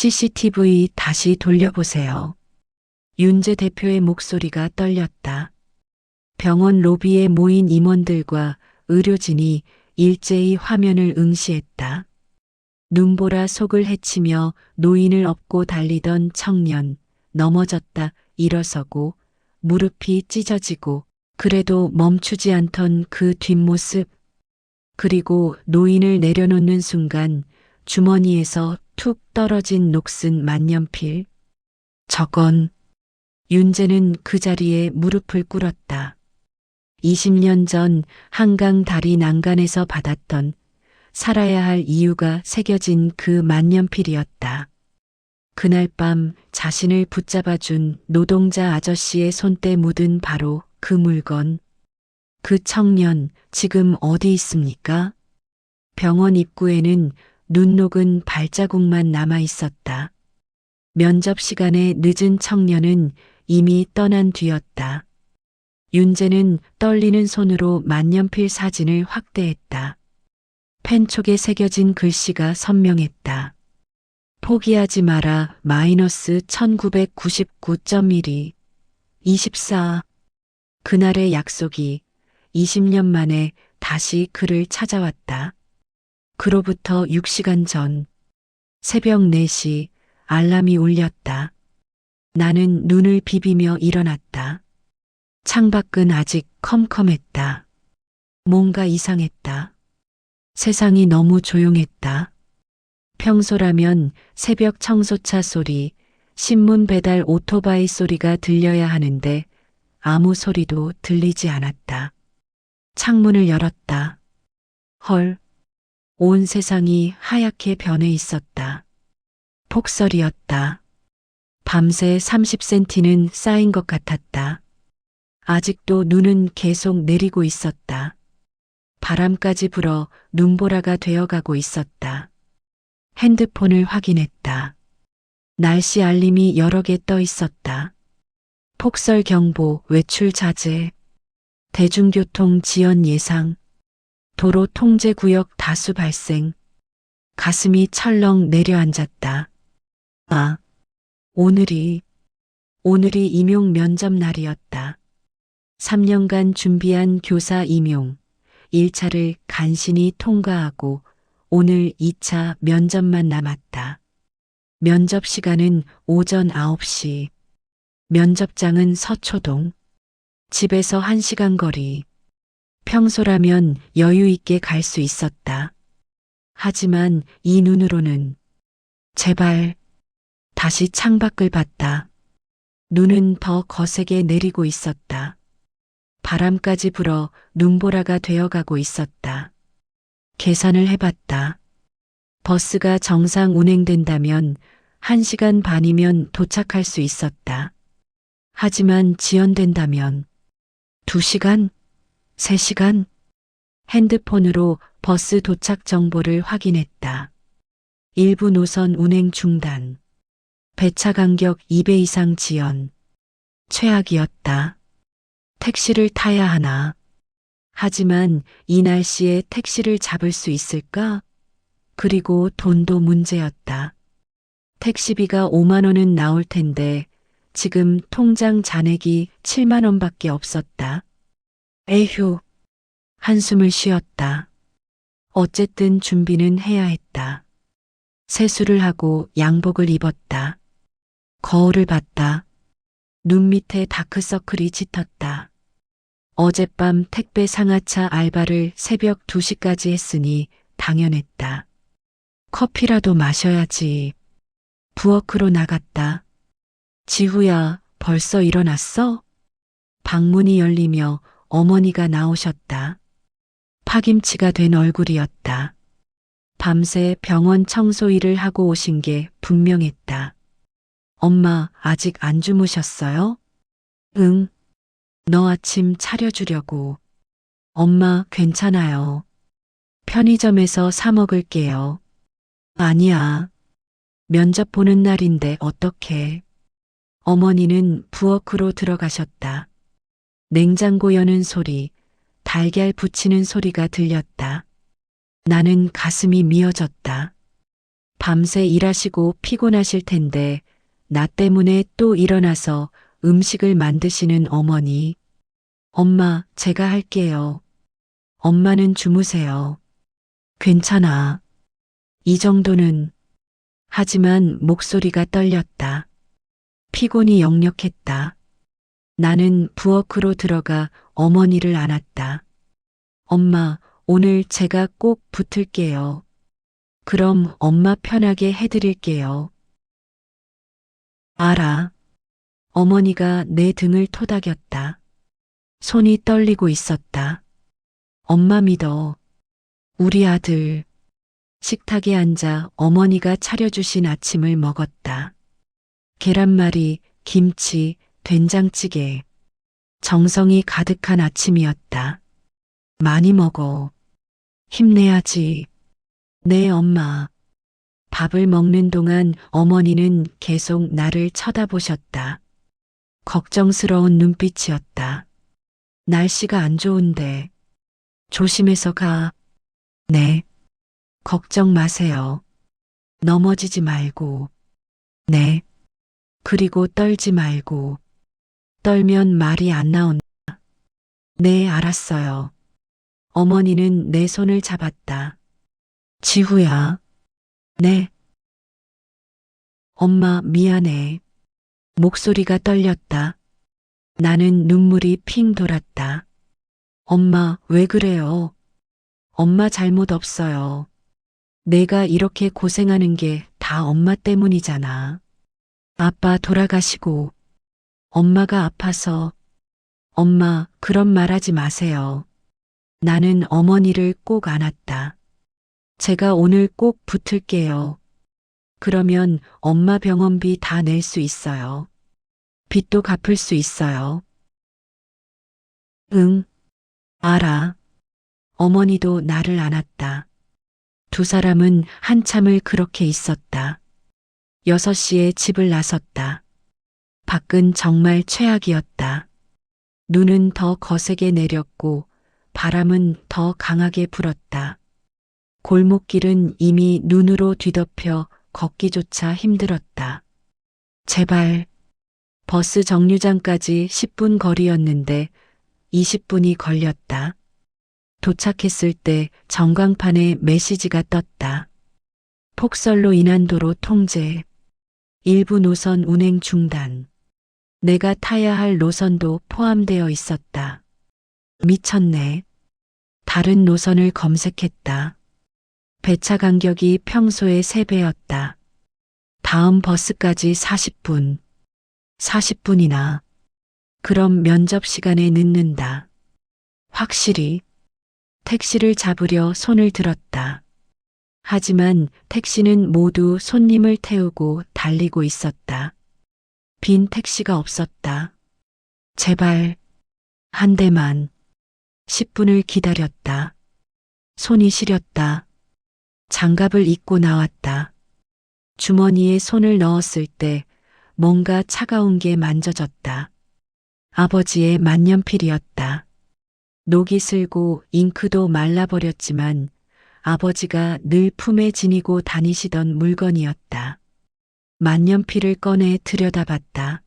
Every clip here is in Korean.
CCTV 다시 돌려보세요. 윤재 대표의 목소리가 떨렸다. 병원 로비에 모인 임원들과 의료진이 일제히 화면을 응시했다. 눈보라 속을 헤치며 노인을 업고 달리던 청년, 넘어졌다 일어서고 무릎이 찢어지고 그래도 멈추지 않던 그 뒷모습, 그리고 노인을 내려놓는 순간 주머니에서 툭 떨어진 녹슨 만년필. 저건. 윤재는 그 자리에 무릎을 꿇었다. 20년 전 한강 다리 난간에서 받았던 살아야 할 이유가 새겨진 그 만년필이었다. 그날 밤 자신을 붙잡아준 노동자 아저씨의 손때 묻은 바로 그 물건. 그 청년 지금 어디 있습니까? 병원 입구에는 눈 녹은 발자국만 남아 있었다. 면접 시간에 늦은 청년은 이미 떠난 뒤였다. 윤재는 떨리는 손으로 만년필 사진을 확대했다. 펜촉에 새겨진 글씨가 선명했다. 포기하지 마라 마이너스 1999.12 24. 그날의 약속이 20년 만에 다시 그를 찾아왔다. 그로부터 6시간 전 새벽 4시 알람이 울렸다. 나는 눈을 비비며 일어났다. 창밖은 아직 컴컴했다. 뭔가 이상했다. 세상이 너무 조용했다. 평소라면 새벽 청소차 소리, 신문 배달 오토바이 소리가 들려야 하는데 아무 소리도 들리지 않았다. 창문을 열었다. 헐, 온 세상이 하얗게 변해 있었다. 폭설이었다. 밤새 30cm는 쌓인 것 같았다. 아직도 눈은 계속 내리고 있었다. 바람까지 불어 눈보라가 되어가고 있었다. 핸드폰을 확인했다. 날씨 알림이 여러 개 떠 있었다. 폭설 경보, 외출 자제, 대중교통 지연 예상, 도로 통제 구역 다수 발생. 가슴이 철렁 내려앉았다. 아, 오늘이 임용 면접 날이었다. 3년간 준비한 교사 임용, 1차를 간신히 통과하고 오늘 2차 면접만 남았다. 면접 시간은 오전 9시. 면접장은 서초동. 집에서 1시간 거리. 평소라면 여유 있게 갈 수 있었다. 하지만 이 눈으로는 제발. 다시 창밖을 봤다. 눈은 더 거세게 내리고 있었다. 바람까지 불어 눈보라가 되어가고 있었다. 계산을 해봤다. 버스가 정상 운행된다면 1시간 반이면 도착할 수 있었다. 하지만 지연된다면 2시간? 3시간? 핸드폰으로 버스 도착 정보를 확인했다. 일부 노선 운행 중단. 배차 간격 2배 이상 지연. 최악이었다. 택시를 타야 하나. 하지만 이 날씨에 택시를 잡을 수 있을까? 그리고 돈도 문제였다. 택시비가 5만 원은 나올 텐데 지금 통장 잔액이 7만 원밖에 없었다. 에휴. 한숨을 쉬었다. 어쨌든 준비는 해야 했다. 세수를 하고 양복을 입었다. 거울을 봤다. 눈 밑에 다크서클이 짙었다. 어젯밤 택배 상하차 알바를 새벽 2시까지 했으니 당연했다. 커피라도 마셔야지. 부엌으로 나갔다. 지후야, 벌써 일어났어? 방문이 열리며 어머니가 나오셨다. 파김치가 된 얼굴이었다. 밤새 병원 청소 일을 하고 오신 게 분명했다. 엄마, 아직 안 주무셨어요? 응. 너 아침 차려주려고. 엄마, 괜찮아요. 편의점에서 사 먹을게요. 아니야. 면접 보는 날인데 어떡해. 어머니는 부엌으로 들어가셨다. 냉장고 여는 소리, 달걀 부치는 소리가 들렸다. 나는 가슴이 미어졌다. 밤새 일하시고 피곤하실 텐데 나 때문에 또 일어나서 음식을 만드시는 어머니. 엄마, 제가 할게요. 엄마는 주무세요. 괜찮아. 이 정도는. 하지만 목소리가 떨렸다. 피곤이 역력했다. 나는 부엌으로 들어가 어머니를 안았다. 엄마, 오늘 제가 꼭 붙을게요. 그럼 엄마 편하게 해드릴게요. 알아. 어머니가 내 등을 토닥였다. 손이 떨리고 있었다. 엄마 믿어. 우리 아들. 식탁에 앉아 어머니가 차려주신 아침을 먹었다. 계란말이, 김치, 된장찌개. 정성이 가득한 아침이었다. 많이 먹어. 힘내야지. 네, 엄마. 밥을 먹는 동안 어머니는 계속 나를 쳐다보셨다. 걱정스러운 눈빛이었다. 날씨가 안 좋은데. 조심해서 가. 네. 걱정 마세요. 넘어지지 말고. 네. 그리고 떨지 말고. 떨면 말이 안 나온다. 네, 알았어요. 어머니는 내 손을 잡았다. 지후야. 네. 엄마, 미안해. 목소리가 떨렸다. 나는 눈물이 핑 돌았다. 엄마, 왜 그래요? 엄마 잘못 없어요. 내가 이렇게 고생하는 게 다 엄마 때문이잖아. 아빠 돌아가시고, 엄마가 아파서. 엄마, 그런 말 하지 마세요. 나는 어머니를 꼭 안았다. 제가 오늘 꼭 붙을게요. 그러면 엄마 병원비 다 낼 수 있어요. 빚도 갚을 수 있어요. 응, 알아. 어머니도 나를 안았다. 두 사람은 한참을 그렇게 있었다. 6시에 집을 나섰다. 밖은 정말 최악이었다. 눈은 더 거세게 내렸고 바람은 더 강하게 불었다. 골목길은 이미 눈으로 뒤덮여 걷기조차 힘들었다. 제발. 버스 정류장까지 10분 거리였는데 20분이 걸렸다. 도착했을 때 전광판에 메시지가 떴다. 폭설로 인한 도로 통제. 일부 노선 운행 중단. 내가 타야 할 노선도 포함되어 있었다. 미쳤네. 다른 노선을 검색했다. 배차 간격이 평소의 3배였다. 다음 버스까지 40분. 40분이나. 그럼 면접 시간에 늦는다. 확실히. 택시를 잡으려 손을 들었다. 하지만 택시는 모두 손님을 태우고 달리고 있었다. 빈 택시가 없었다. 제발. 한 대만. 10분을 기다렸다. 손이 시렸다. 장갑을 입고 나왔다. 주머니에 손을 넣었을 때 뭔가 차가운 게 만져졌다. 아버지의 만년필이었다. 녹이 슬고 잉크도 말라버렸지만 아버지가 늘 품에 지니고 다니시던 물건이었다. 만년필을 꺼내 들여다봤다.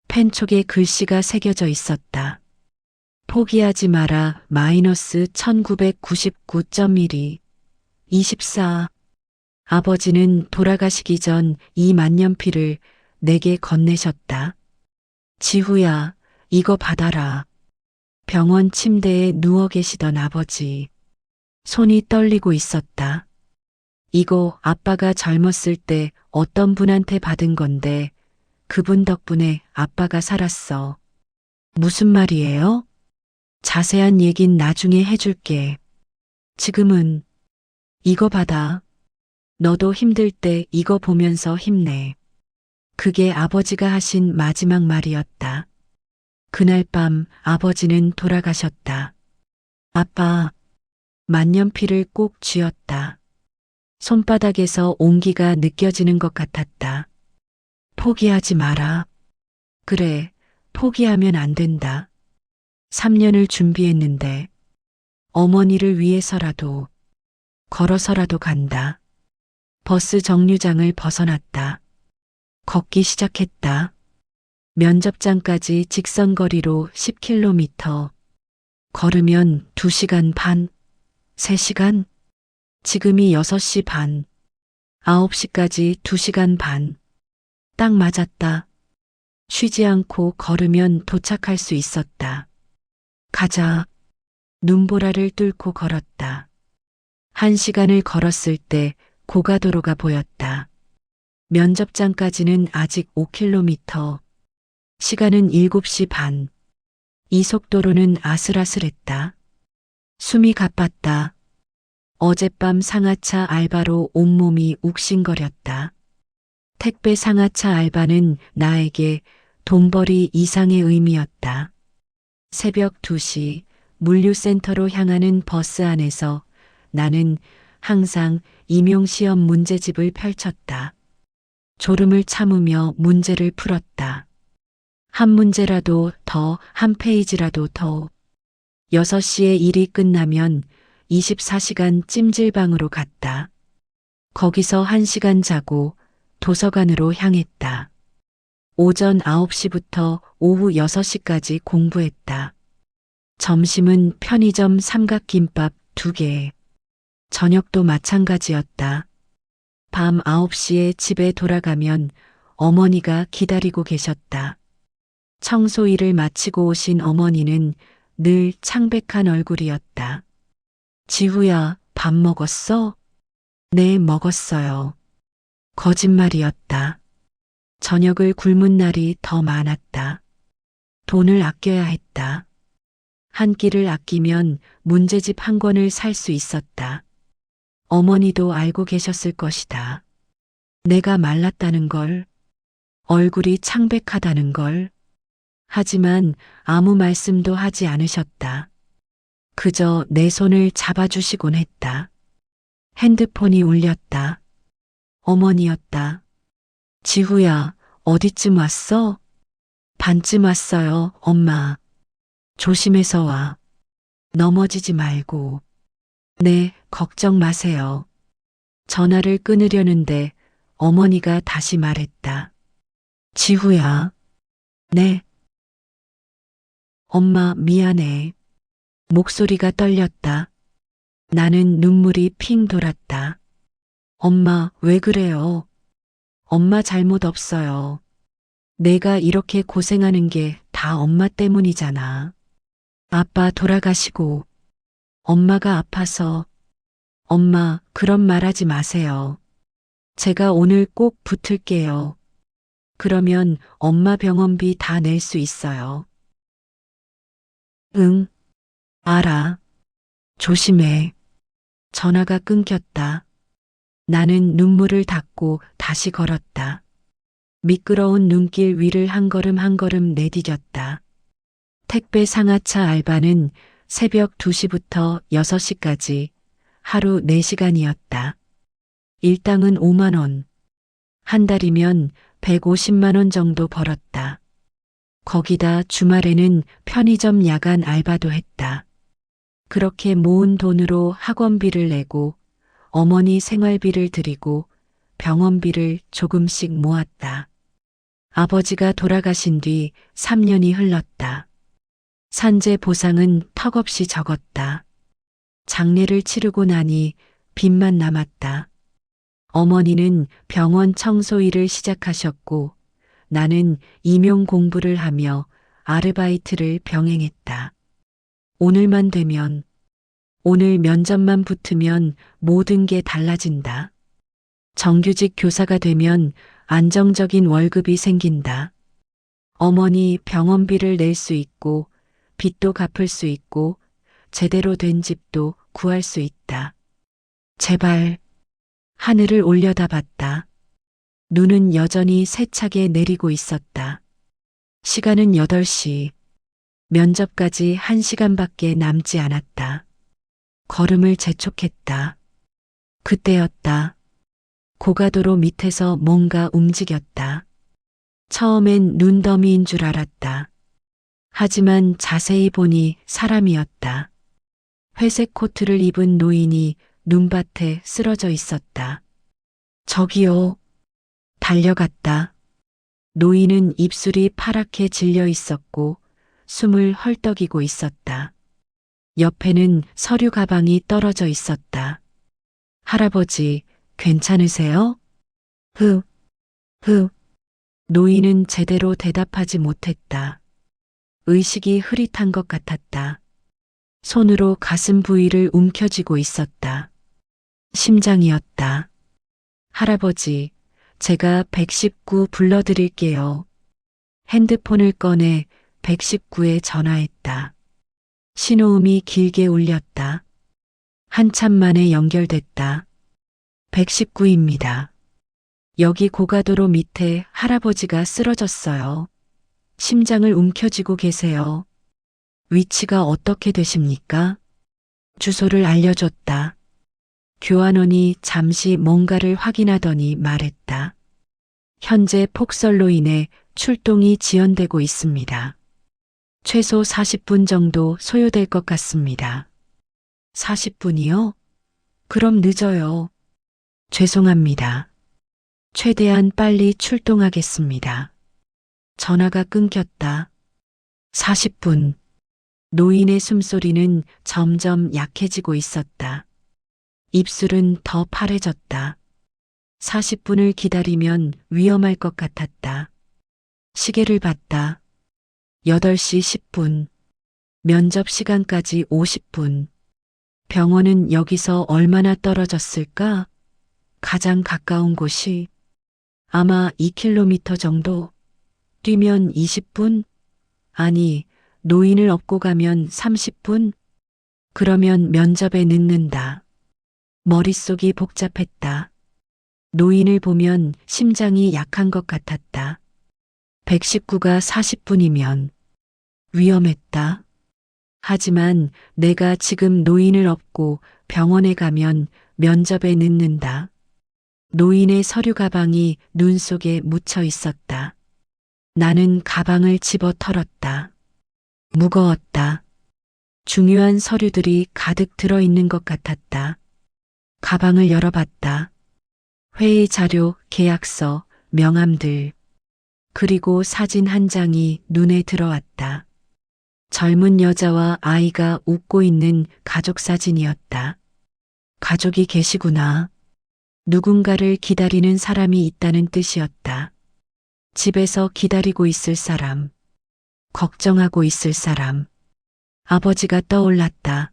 펜촉에 글씨가 새겨져 있었다. 포기하지 마라 마이너스 1999.12 24. 아버지는 돌아가시기 전 이 만년필을 내게 건네셨다. 지후야, 이거 받아라. 병원 침대에 누워 계시던 아버지. 손이 떨리고 있었다. 이거 아빠가 젊었을 때 어떤 분한테 받은 건데 그분 덕분에 아빠가 살았어. 무슨 말이에요? 자세한 얘긴 나중에 해줄게. 지금은 이거 받아. 너도 힘들 때 이거 보면서 힘내. 그게 아버지가 하신 마지막 말이었다. 그날 밤 아버지는 돌아가셨다. 아빠, 만년필을 꼭 쥐었다. 손바닥에서 온기가 느껴지는 것 같았다. 포기하지 마라. 그래, 포기하면 안 된다. 3년을 준비했는데 어머니를 위해서라도 걸어서라도 간다. 버스 정류장을 벗어났다. 걷기 시작했다. 면접장까지 직선 거리로 10km. 걸으면 2시간 반, 3시간? 지금이 6시 반, 9시까지 2시간 반. 딱 맞았다. 쉬지 않고 걸으면 도착할 수 있었다. 가자. 눈보라를 뚫고 걸었다. 1시간을 걸었을 때 고가도로가 보였다. 면접장까지는 아직 5km. 시간은 7시 반. 이 속도로는 아슬아슬했다. 숨이 가빴다. 어젯밤 상하차 알바로 온몸이 욱신거렸다. 택배 상하차 알바는 나에게 돈벌이 이상의 의미였다. 새벽 2시 물류센터로 향하는 버스 안에서 나는 항상 임용시험 문제집을 펼쳤다. 졸음을 참으며 문제를 풀었다. 한 문제라도 더, 한 페이지라도 더. 6시에 일이 끝나면 24시간 찜질방으로 갔다. 거기서 1시간 자고 도서관으로 향했다. 오전 9시부터 오후 6시까지 공부했다. 점심은 편의점 삼각김밥 2개. 저녁도 마찬가지였다. 밤 9시에 집에 돌아가면 어머니가 기다리고 계셨다. 청소 일을 마치고 오신 어머니는 늘 창백한 얼굴이었다. 지후야, 밥 먹었어? 네, 먹었어요. 거짓말이었다. 저녁을 굶은 날이 더 많았다. 돈을 아껴야 했다. 한 끼를 아끼면 문제집 한 권을 살 수 있었다. 어머니도 알고 계셨을 것이다. 내가 말랐다는 걸, 얼굴이 창백하다는 걸. 하지만 아무 말씀도 하지 않으셨다. 그저 내 손을 잡아주시곤 했다. 핸드폰이 울렸다. 어머니였다. 지후야, 어디쯤 왔어? 반쯤 왔어요, 엄마. 조심해서 와. 넘어지지 말고. 네, 걱정 마세요. 전화를 끊으려는데 어머니가 다시 말했다. 지후야. 네. 엄마, 미안해. 목소리가 떨렸다. 나는 눈물이 핑 돌았다. 엄마, 왜 그래요? 엄마 잘못 없어요. 내가 이렇게 고생하는 게 다 엄마 때문이잖아. 아빠 돌아가시고, 엄마가 아파서. 엄마, 그런 말 하지 마세요. 제가 오늘 꼭 붙을게요. 그러면 엄마 병원비 다 낼 수 있어요. 응, 알아. 조심해. 전화가 끊겼다. 나는 눈물을 닦고 다시 걸었다. 미끄러운 눈길 위를 한 걸음 한 걸음 내디뎠다. 택배 상하차 알바는 새벽 2시부터 6시까지 하루 4시간이었다. 일당은 5만 원. 한 달이면 150만 원 정도 벌었다. 거기다 주말에는 편의점 야간 알바도 했다. 그렇게 모은 돈으로 학원비를 내고 어머니 생활비를 드리고 병원비를 조금씩 모았다. 아버지가 돌아가신 뒤 3년이 흘렀다. 산재 보상은 턱없이 적었다. 장례를 치르고 나니 빚만 남았다. 어머니는 병원 청소 일을 시작하셨고 나는 임용 공부를 하며 아르바이트를 병행했다. 오늘만 되면, 오늘 면접만 붙으면 모든 게 달라진다. 정규직 교사가 되면 안정적인 월급이 생긴다. 어머니 병원비를 낼 수 있고 빚도 갚을 수 있고 제대로 된 집도 구할 수 있다. 제발. 하늘을 올려다봤다. 눈은 여전히 세차게 내리고 있었다. 시간은 8시. 면접까지 1시간밖에 남지 않았다. 걸음을 재촉했다. 그때였다. 고가도로 밑에서 뭔가 움직였다. 처음엔 눈더미인 줄 알았다. 하지만 자세히 보니 사람이었다. 회색 코트를 입은 노인이 눈밭에 쓰러져 있었다. 저기요. 달려갔다. 노인은 입술이 파랗게 질려 있었고 숨을 헐떡이고 있었다. 옆에는 서류 가방이 떨어져 있었다. 할아버지, 괜찮으세요? 흐, 흐. 노인은 제대로 대답하지 못했다. 의식이 흐릿한 것 같았다. 손으로 가슴 부위를 움켜쥐고 있었다. 심장이었다. 할아버지, 제가 119 불러드릴게요. 핸드폰을 꺼내 119에 전화했다. 신호음이 길게 울렸다. 한참 만에 연결됐다. 119입니다. 여기 고가도로 밑에 할아버지가 쓰러졌어요. 심장을 움켜쥐고 계세요. 위치가 어떻게 되십니까? 주소를 알려줬다. 교환원이 잠시 뭔가를 확인하더니 말했다. 현재 폭설로 인해 출동이 지연되고 있습니다. 최소 40분 정도 소요될 것 같습니다. 40분이요? 그럼 늦어요. 죄송합니다. 최대한 빨리 출동하겠습니다. 전화가 끊겼다. 40분. 노인의 숨소리는 점점 약해지고 있었다. 입술은 더 파래졌다. 40분을 기다리면 위험할 것 같았다. 시계를 봤다. 8시 10분. 면접 시간까지 50분. 병원은 여기서 얼마나 떨어졌을까? 가장 가까운 곳이 아마 2km 정도. 뛰면 20분? 아니, 노인을 업고 가면 30분? 그러면 면접에 늦는다. 머릿속이 복잡했다. 노인을 보면 심장이 약한 것 같았다. 119가 40분이면 위험했다. 하지만 내가 지금 노인을 업고 병원에 가면 면접에 늦는다. 노인의 서류 가방이 눈 속에 묻혀 있었다. 나는 가방을 집어 털었다. 무거웠다. 중요한 서류들이 가득 들어있는 것 같았다. 가방을 열어봤다. 회의 자료, 계약서, 명함들, 그리고 사진 한 장이 눈에 들어왔다. 젊은 여자와 아이가 웃고 있는 가족 사진이었다. 가족이 계시구나. 누군가를 기다리는 사람이 있다는 뜻이었다. 집에서 기다리고 있을 사람, 걱정하고 있을 사람. 아버지가 떠올랐다.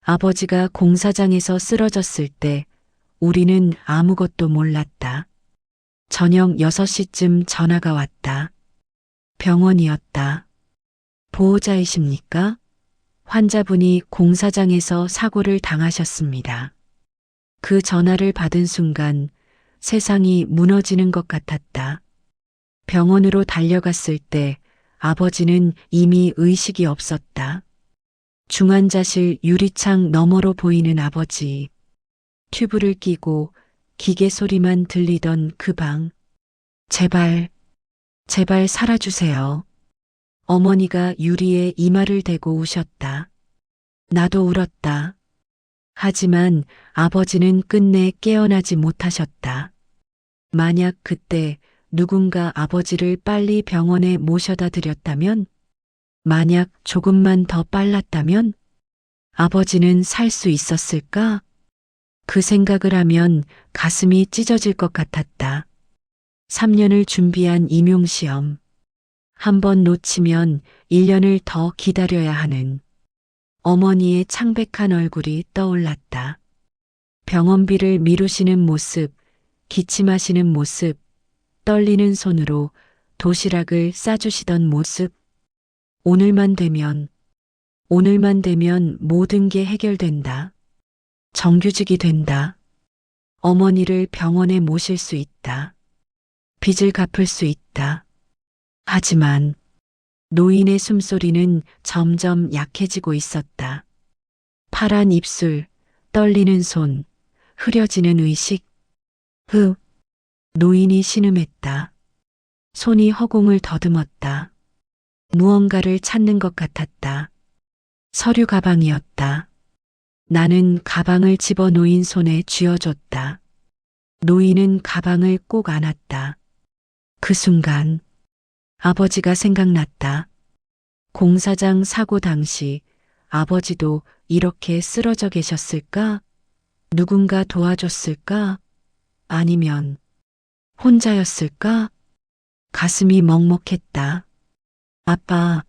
아버지가 공사장에서 쓰러졌을 때 우리는 아무것도 몰랐다. 저녁 6시쯤 전화가 왔다. 병원이었다. 보호자이십니까? 환자분이 공사장에서 사고를 당하셨습니다. 그 전화를 받은 순간 세상이 무너지는 것 같았다. 병원으로 달려갔을 때 아버지는 이미 의식이 없었다. 중환자실 유리창 너머로 보이는 아버지. 튜브를 끼고 기계 소리만 들리던 그 방. 제발, 제발 살아주세요. 어머니가 유리에 이마를 대고 우셨다. 나도 울었다. 하지만 아버지는 끝내 깨어나지 못하셨다. 만약 그때 누군가 아버지를 빨리 병원에 모셔다 드렸다면, 만약 조금만 더 빨랐다면 아버지는 살 수 있었을까? 그 생각을 하면 가슴이 찢어질 것 같았다. 3년을 준비한 임용시험. 한 번 놓치면 1년을 더 기다려야 하는 어머니의 창백한 얼굴이 떠올랐다. 병원비를 미루시는 모습, 기침하시는 모습, 떨리는 손으로 도시락을 싸주시던 모습. 오늘만 되면 모든 게 해결된다. 정규직이 된다. 어머니를 병원에 모실 수 있다. 빚을 갚을 수 있다. 하지만 노인의 숨소리는 점점 약해지고 있었다. 파란 입술, 떨리는 손, 흐려지는 의식. 노인이 신음했다. 손이 허공을 더듬었다. 무언가를 찾는 것 같았다. 서류 가방이었다. 나는 가방을 집어 노인 손에 쥐어줬다. 노인은 가방을 꼭 안았다. 그 순간 아버지가 생각났다. 공사장 사고 당시 아버지도 이렇게 쓰러져 계셨을까? 누군가 도와줬을까? 아니면 혼자였을까? 가슴이 먹먹했다. 아빠,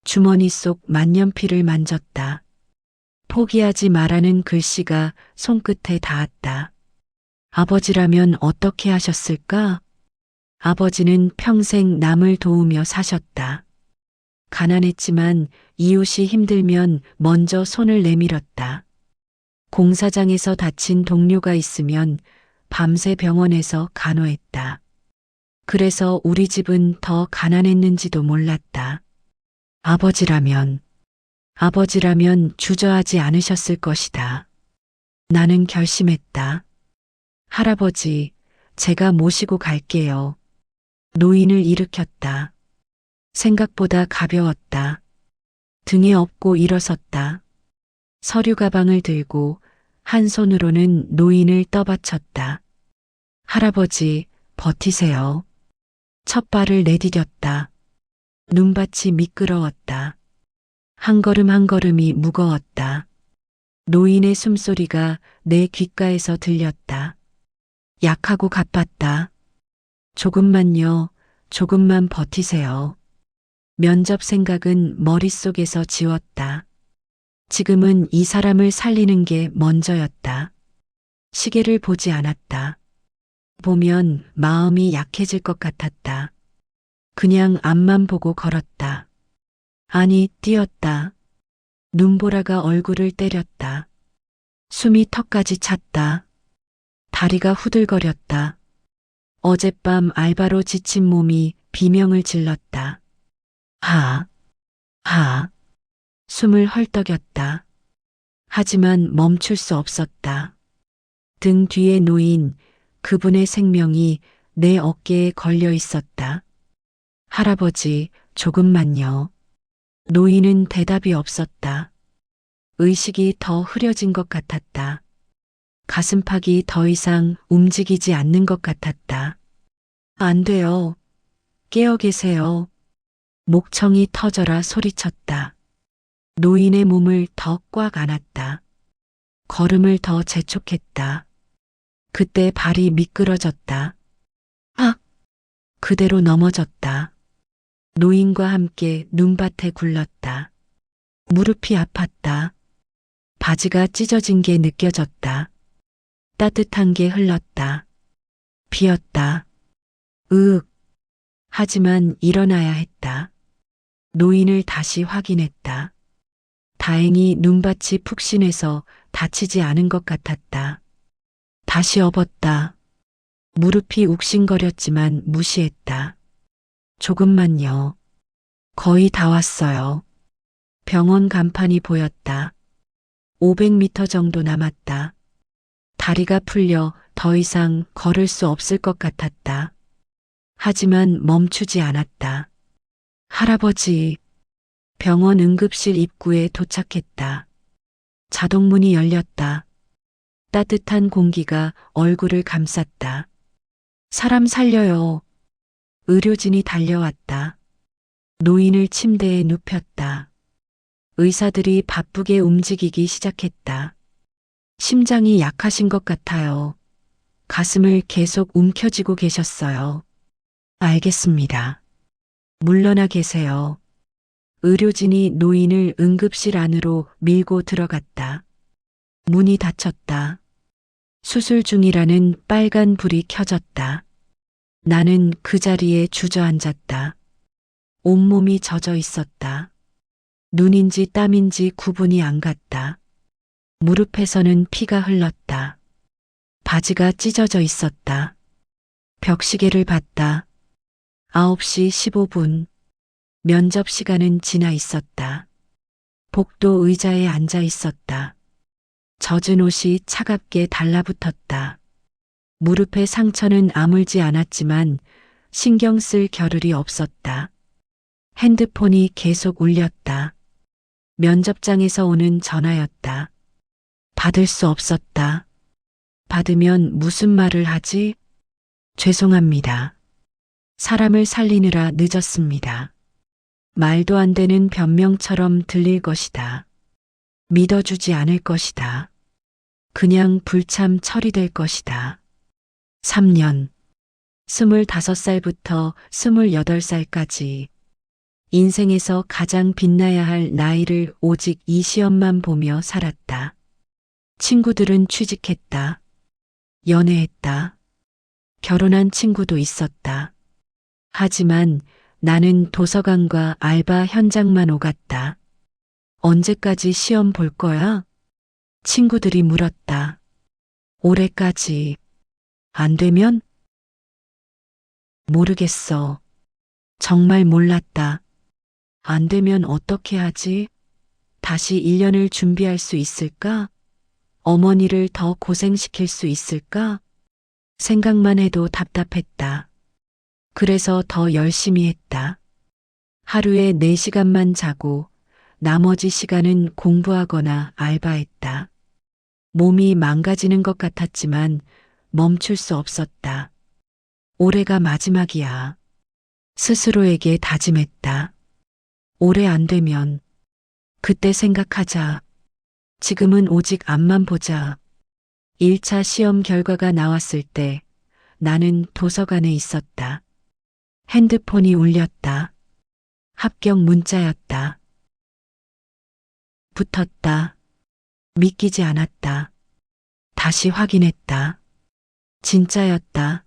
주머니 속 만년필을 만졌다. 포기하지 말라는 글씨가 손끝에 닿았다. 아버지라면 어떻게 하셨을까? 아버지는 평생 남을 도우며 사셨다. 가난했지만 이웃이 힘들면 먼저 손을 내밀었다. 공사장에서 다친 동료가 있으면 밤새 병원에서 간호했다. 그래서 우리 집은 더 가난했는지도 몰랐다. 아버지라면 주저하지 않으셨을 것이다. 나는 결심했다. 할아버지, 제가 모시고 갈게요. 노인을 일으켰다. 생각보다 가벼웠다. 등에 업고 일어섰다. 서류 가방을 들고 한 손으로는 노인을 떠받쳤다. 할아버지, 버티세요. 첫 발을 내디뎠다. 눈밭이 미끄러웠다. 한 걸음 한 걸음이 무거웠다. 노인의 숨소리가 내 귓가에서 들렸다. 약하고 가빴다. 조금만요, 조금만 버티세요. 면접 생각은 머릿속에서 지웠다. 지금은 이 사람을 살리는 게 먼저였다. 시계를 보지 않았다. 보면 마음이 약해질 것 같았다. 그냥 앞만 보고 걸었다. 아니, 뛰었다. 눈보라가 얼굴을 때렸다. 숨이 턱까지 찼다. 다리가 후들거렸다. 어젯밤 알바로 지친 몸이 비명을 질렀다. 하, 하. 숨을 헐떡였다. 하지만 멈출 수 없었다. 등 뒤에 놓인 그분의 생명이 내 어깨에 걸려 있었다. 할아버지, 조금만요. 노인은 대답이 없었다. 의식이 더 흐려진 것 같았다. 가슴팍이 더 이상 움직이지 않는 것 같았다. 안 돼요. 깨어 계세요. 목청이 터져라 소리쳤다. 노인의 몸을 더 꽉 안았다. 걸음을 더 재촉했다. 그때 발이 미끄러졌다. 악! 그대로 넘어졌다. 노인과 함께 눈밭에 굴렀다. 무릎이 아팠다. 바지가 찢어진 게 느껴졌다. 따뜻한 게 흘렀다. 비었다. 으윽. 하지만 일어나야 했다. 노인을 다시 확인했다. 다행히 눈밭이 푹신해서 다치지 않은 것 같았다. 다시 업었다. 무릎이 욱신거렸지만 무시했다. 조금만요. 거의 다 왔어요. 병원 간판이 보였다. 500m 정도 남았다. 다리가 풀려 더 이상 걸을 수 없을 것 같았다. 하지만 멈추지 않았다. 할아버지, 병원 응급실 입구에 도착했다. 자동문이 열렸다. 따뜻한 공기가 얼굴을 감쌌다. 사람 살려요. 의료진이 달려왔다. 노인을 침대에 눕혔다. 의사들이 바쁘게 움직이기 시작했다. 심장이 약하신 것 같아요. 가슴을 계속 움켜쥐고 계셨어요. 알겠습니다. 물러나 계세요. 의료진이 노인을 응급실 안으로 밀고 들어갔다. 문이 닫혔다. 수술 중이라는 빨간 불이 켜졌다. 나는 그 자리에 주저앉았다. 온몸이 젖어 있었다. 눈인지 땀인지 구분이 안 갔다. 무릎에서는 피가 흘렀다. 바지가 찢어져 있었다. 벽시계를 봤다. 9시 15분. 면접 시간은 지나 있었다. 복도 의자에 앉아 있었다. 젖은 옷이 차갑게 달라붙었다. 무릎의 상처는 아물지 않았지만 신경 쓸 겨를이 없었다. 핸드폰이 계속 울렸다. 면접장에서 오는 전화였다. 받을 수 없었다. 받으면 무슨 말을 하지? 죄송합니다. 사람을 살리느라 늦었습니다. 말도 안 되는 변명처럼 들릴 것이다. 믿어주지 않을 것이다. 그냥 불참 처리될 것이다. 3년. 25살부터 28살까지 인생에서 가장 빛나야 할 나이를 오직 이 시험만 보며 살았다. 친구들은 취직했다. 연애했다. 결혼한 친구도 있었다. 하지만 나는 도서관과 알바 현장만 오갔다. 언제까지 시험 볼 거야? 친구들이 물었다. 올해까지. 안 되면? 모르겠어. 정말 몰랐다. 안 되면 어떻게 하지? 다시 1년을 준비할 수 있을까? 어머니를 더 고생시킬 수 있을까? 생각만 해도 답답했다. 그래서 더 열심히 했다. 하루에 4시간만 자고 나머지 시간은 공부하거나 알바했다. 몸이 망가지는 것 같았지만 멈출 수 없었다. 올해가 마지막이야. 스스로에게 다짐했다. 올해 안 되면 그때 생각하자. 지금은 오직 앞만 보자. 1차 시험 결과가 나왔을 때 나는 도서관에 있었다. 핸드폰이 울렸다. 합격 문자였다. 붙었다. 믿기지 않았다. 다시 확인했다. 진짜였다.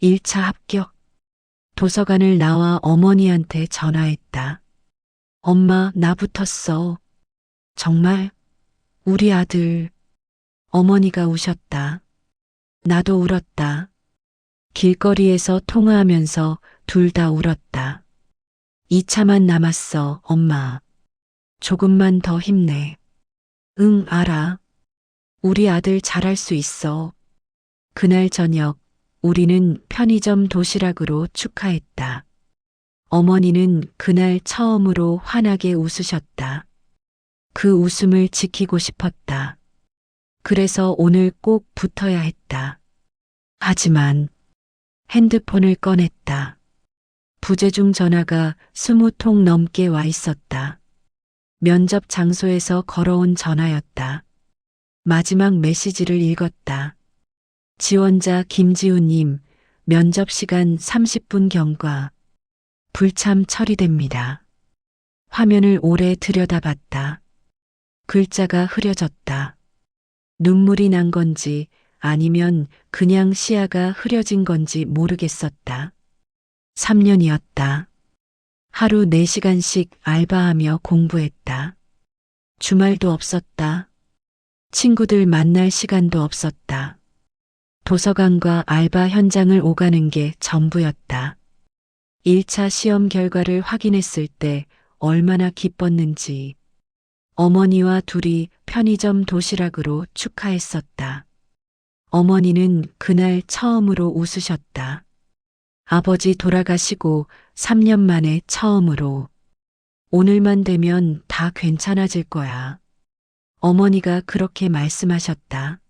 1차 합격. 도서관을 나와 어머니한테 전화했다. 엄마, 나 붙었어. 정말? 우리 아들. 어머니가 우셨다. 나도 울었다. 길거리에서 통화하면서 둘 다 울었다. 2차만 남았어, 엄마. 조금만 더 힘내. 응, 알아. 우리 아들 잘할 수 있어. 그날 저녁, 우리는 편의점 도시락으로 축하했다. 어머니는 그날 처음으로 환하게 웃으셨다. 그 웃음을 지키고 싶었다. 그래서 오늘 꼭 붙어야 했다. 하지만 핸드폰을 꺼냈다. 부재중 전화가 20통 넘게 와 있었다. 면접 장소에서 걸어온 전화였다. 마지막 메시지를 읽었다. 지원자 김지우님, 면접 시간 30분 경과. 불참 처리됩니다. 화면을 오래 들여다봤다. 글자가 흐려졌다. 눈물이 난 건지 아니면 그냥 시야가 흐려진 건지 모르겠었다. 3년이었다. 하루 4시간씩 알바하며 공부했다. 주말도 없었다. 친구들 만날 시간도 없었다. 도서관과 알바 현장을 오가는 게 전부였다. 1차 시험 결과를 확인했을 때 얼마나 기뻤는지. 어머니와 둘이 편의점 도시락으로 축하했었다. 어머니는 그날 처음으로 웃으셨다. 아버지 돌아가시고 3년 만에 처음으로. 오늘만 되면 다 괜찮아질 거야. 어머니가 그렇게 말씀하셨다.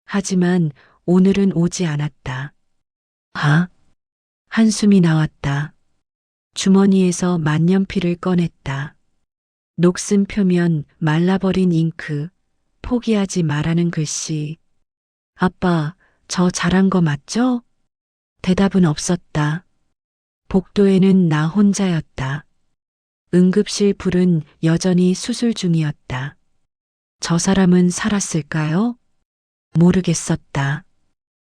하지만 오늘은 오지 않았다. 한숨이 나왔다. 주머니에서 만년필을 꺼냈다. 녹슨 표면, 말라버린 잉크, 포기하지 말라는 글씨. 아빠, 저 잘한 거 맞죠? 대답은 없었다. 복도에는 나 혼자였다. 응급실 불은 여전히 수술 중이었다. 저 사람은 살았을까요? 모르겠었다.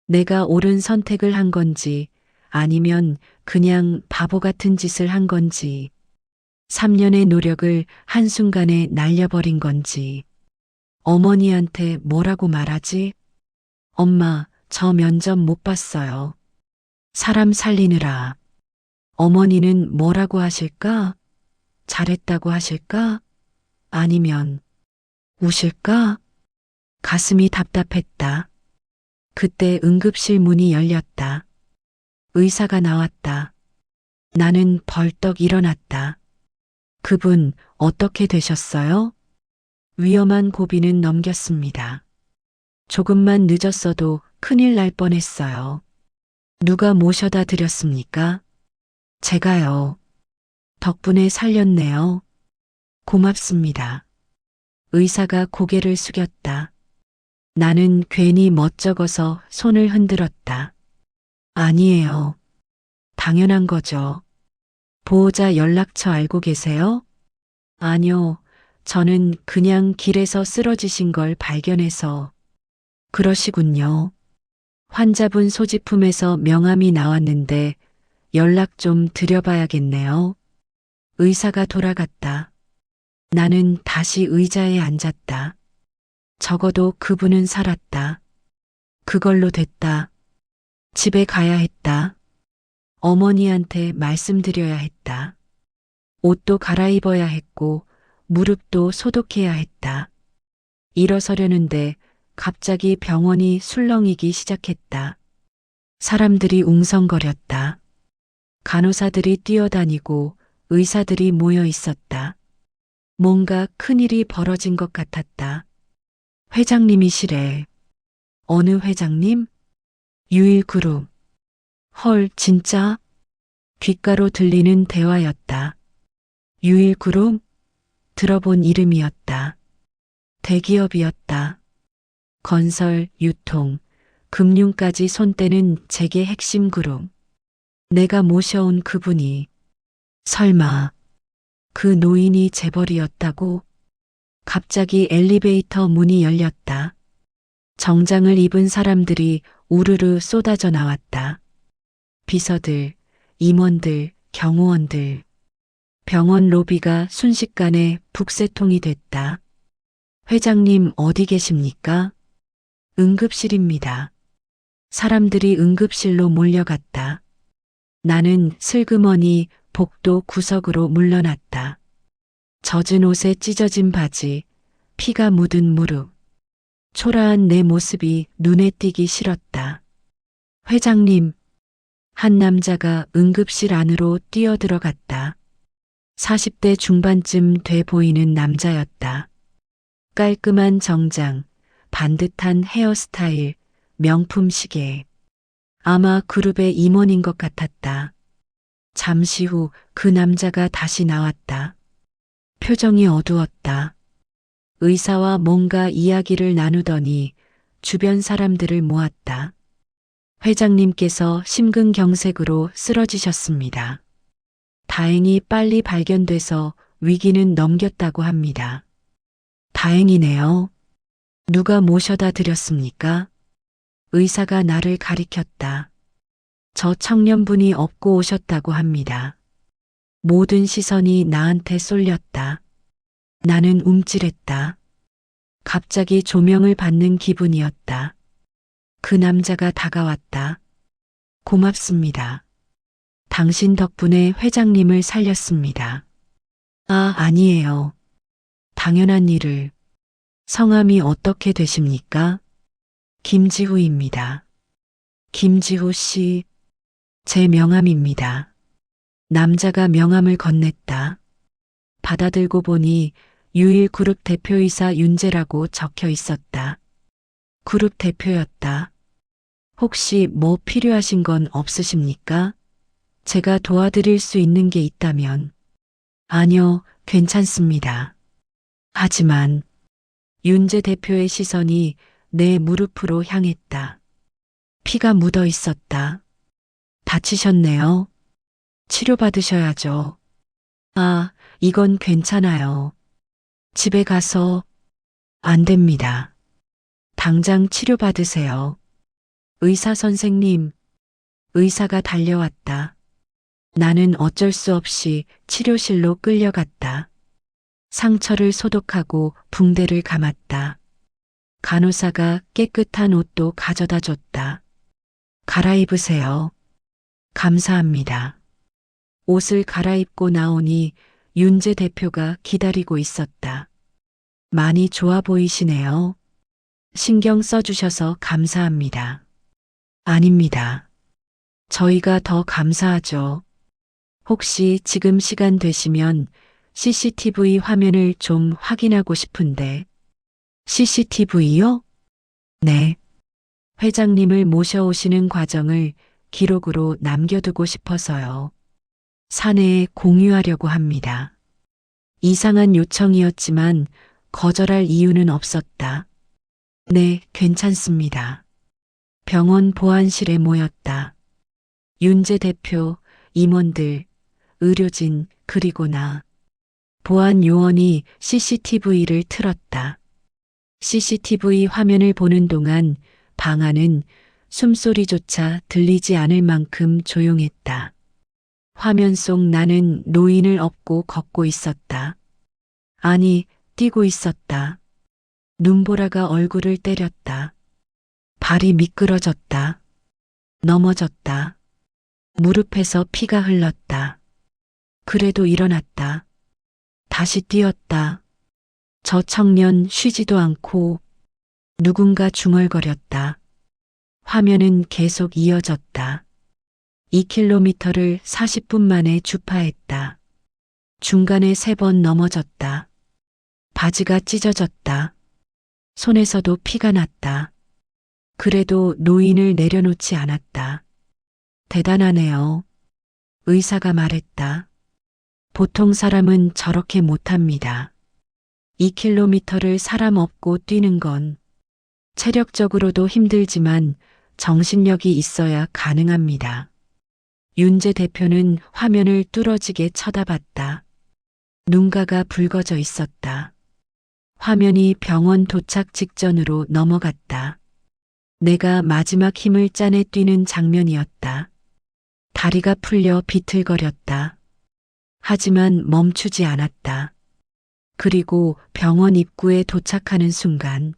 내가 옳은 선택을 한 건지 아니면 그냥 바보 같은 짓을 한 건지 3년의 노력을 한순간에 날려버린 건지 어머니한테 뭐라고 말하지? 엄마, 저 면접 못 봤어요. 사람 살리느라. 어머니는 뭐라고 하실까? 잘했다고 하실까? 아니면 우실까? 가슴이 답답했다. 그때 응급실 문이 열렸다. 의사가 나왔다. 나는 벌떡 일어났다. 그분 어떻게 되셨어요? 위험한 고비는 넘겼습니다. 조금만 늦었어도 큰일 날 뻔했어요. 누가 모셔다 드렸습니까? 제가요. 덕분에 살렸네요. 고맙습니다. 의사가 고개를 숙였다. 나는 괜히 멋쩍어서 손을 흔들었다. 아니에요. 당연한 거죠. 보호자 연락처 알고 계세요? 아니요. 저는 그냥 길에서 쓰러지신 걸 발견해서. 그러시군요. 환자분 소지품에서 명함이 나왔는데 연락 좀 드려봐야겠네요. 의사가 돌아갔다. 나는 다시 의자에 앉았다. 적어도 그분은 살았다. 그걸로 됐다. 집에 가야 했다. 어머니한테 말씀드려야 했다. 옷도 갈아입어야 했고 무릎도 소독해야 했다. 일어서려는데 갑자기 병원이 술렁이기 시작했다. 사람들이 웅성거렸다. 간호사들이 뛰어다니고 의사들이 모여 있었다. 뭔가 큰일이 벌어진 것 같았다. 회장님이시래. 어느 회장님? 유일그룹. 헐, 진짜? 귓가로 들리는 대화였다. 유일그룹? 들어본 이름이었다. 대기업이었다. 건설, 유통, 금융까지 손대는 재계 핵심 그룹. 내가 모셔온 그분이 설마 그 노인이 재벌이었다고? 갑자기 엘리베이터 문이 열렸다. 정장을 입은 사람들이 우르르 쏟아져 나왔다. 비서들, 임원들, 경호원들. 병원 로비가 순식간에 북새통이 됐다. 회장님 어디 계십니까? 응급실입니다. 사람들이 응급실로 몰려갔다. 나는 슬그머니 복도 구석으로 물러났다. 젖은 옷에 찢어진 바지, 피가 묻은 무릎. 초라한 내 모습이 눈에 띄기 싫었다. 회장님, 한 남자가 응급실 안으로 뛰어들어갔다. 40대 중반쯤 돼 보이는 남자였다. 깔끔한 정장, 반듯한 헤어스타일, 명품 시계. 아마 그룹의 임원인 것 같았다. 잠시 후 그 남자가 다시 나왔다. 표정이 어두웠다. 의사와 뭔가 이야기를 나누더니 주변 사람들을 모았다. 회장님께서 심근경색으로 쓰러지셨습니다. 다행히 빨리 발견돼서 위기는 넘겼다고 합니다. 다행이네요. 누가 모셔다 드렸습니까? 의사가 나를 가리켰다. 저 청년분이 업고 오셨다고 합니다. 모든 시선이 나한테 쏠렸다. 나는 움찔했다. 갑자기 조명을 받는 기분이었다. 그 남자가 다가왔다. 고맙습니다. 당신 덕분에 회장님을 살렸습니다. 아, 아니에요. 당연한 일을. 성함이 어떻게 되십니까? 김지후입니다. 김지후 씨, 제 명함입니다. 남자가 명함을 건넸다. 받아들고 보니 유일그룹 대표이사 윤재라고 적혀 있었다. 그룹 대표였다. 혹시 뭐 필요하신 건 없으십니까? 제가 도와드릴 수 있는 게 있다면. 아니요, 괜찮습니다. 하지만 윤재 대표의 시선이 내 무릎으로 향했다. 피가 묻어 있었다. 다치셨네요. 치료받으셔야죠. 아, 이건 괜찮아요. 집에 가서. 안 됩니다. 당장 치료받으세요. 의사 선생님. 의사가 달려왔다. 나는 어쩔 수 없이 치료실로 끌려갔다. 상처를 소독하고 붕대를 감았다. 간호사가 깨끗한 옷도 가져다 줬다. 갈아입으세요. 감사합니다. 옷을 갈아입고 나오니 윤재 대표가 기다리고 있었다. 많이 좋아 보이시네요. 신경 써주셔서 감사합니다. 아닙니다. 저희가 더 감사하죠. 혹시 지금 시간 되시면 CCTV 화면을 좀 확인하고 싶은데. CCTV요? 네. 회장님을 모셔오시는 과정을 기록으로 남겨두고 싶어서요. 사내에 공유하려고 합니다. 이상한 요청이었지만 거절할 이유는 없었다. 네, 괜찮습니다. 병원 보안실에 모였다. 윤재 대표, 임원들, 의료진, 그리고 나. 보안 요원이 CCTV를 틀었다. CCTV 화면을 보는 동안 방 안은 숨소리조차 들리지 않을 만큼 조용했다. 화면 속 나는 노인을 업고 걷고 있었다. 아니, 뛰고 있었다. 눈보라가 얼굴을 때렸다. 발이 미끄러졌다. 넘어졌다. 무릎에서 피가 흘렀다. 그래도 일어났다. 다시 뛰었다. 저 청년 쉬지도 않고 누군가 중얼거렸다. 화면은 계속 이어졌다. 2km를 40분 만에 주파했다. 중간에 3번 넘어졌다. 바지가 찢어졌다. 손에서도 피가 났다. 그래도 노인을 내려놓지 않았다. 대단하네요. 의사가 말했다. 보통 사람은 저렇게 못합니다. 2km를 사람 없고 뛰는 건 체력적으로도 힘들지만 정신력이 있어야 가능합니다. 윤재 대표는 화면을 뚫어지게 쳐다봤다. 눈가가 붉어져 있었다. 화면이 병원 도착 직전으로 넘어갔다. 내가 마지막 힘을 짜내 뛰는 장면이었다. 다리가 풀려 비틀거렸다. 하지만 멈추지 않았다. 그리고 병원 입구에 도착하는 순간